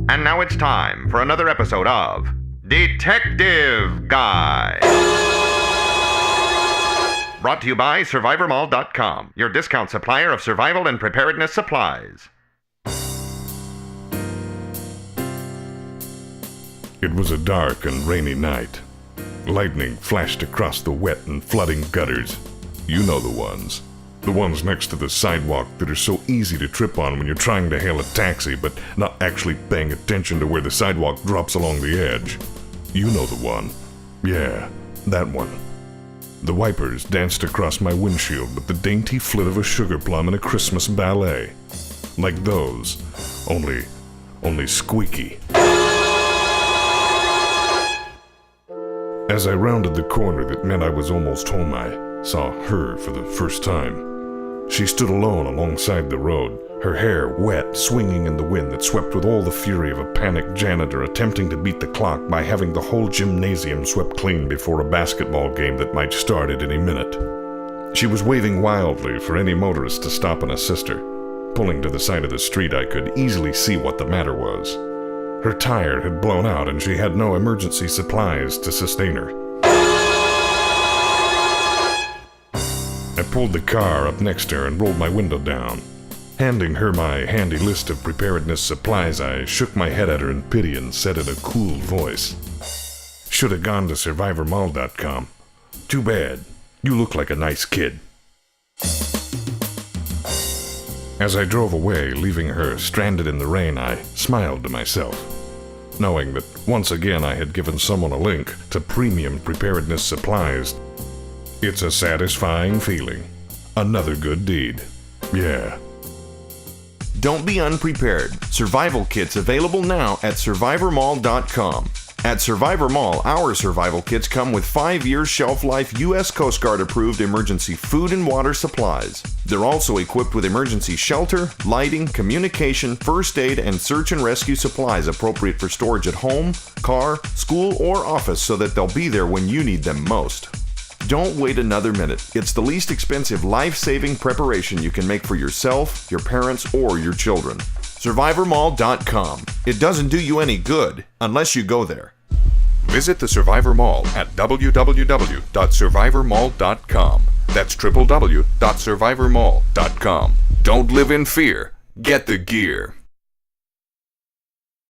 And now it's time for another episode of Detective Guy. Brought to you by SurvivorMall.com, your discount supplier of survival and preparedness supplies. It was a dark and rainy night. Lightning flashed across the wet and flooding gutters. You know the ones. The ones next to the sidewalk that are so easy to trip on when you're trying to hail a taxi but not actually paying attention to where the sidewalk drops along the edge. You know the one. Yeah, that one. The wipers danced across my windshield with the dainty flit of a sugar plum in a Christmas ballet. Like those, only squeaky. As I rounded the corner that meant I was almost home, I saw her for the first time. She stood alone alongside the road, her hair wet, swinging in the wind that swept with all the fury of a panicked janitor attempting to beat the clock by having the whole gymnasium swept clean before a basketball game that might start at any minute. She was waving wildly for any motorist to stop and assist her. Pulling to the side of the street, I could easily see what the matter was. Her tire had blown out and she had no emergency supplies to sustain her. I pulled the car up next to her and rolled my window down. Handing her my handy list of preparedness supplies, I shook my head at her in pity and said in a cool voice, "Should have gone to SurvivorMall.com. Too bad. You look like a nice kid." As I drove away, leaving her stranded in the rain, I smiled to myself, knowing that once again I had given someone a link to premium preparedness supplies. It's a satisfying feeling. Another good deed. Yeah. Don't be unprepared. Survival kits available now at SurvivorMall.com. At Survivor Mall, our survival kits come with 5-year shelf life U.S. Coast Guard approved emergency food and water supplies. They're also equipped with emergency shelter, lighting, communication, first aid, and search and rescue supplies appropriate for storage at home, car, school, or office so that they'll be there when you need them most. Don't wait another minute. It's the least expensive life-saving preparation you can make for yourself, your parents, or your children. SurvivorMall.com. It doesn't do you any good unless you go there. Visit the Survivor Mall at www.survivormall.com. That's www.survivormall.com. Don't live in fear. Get the gear.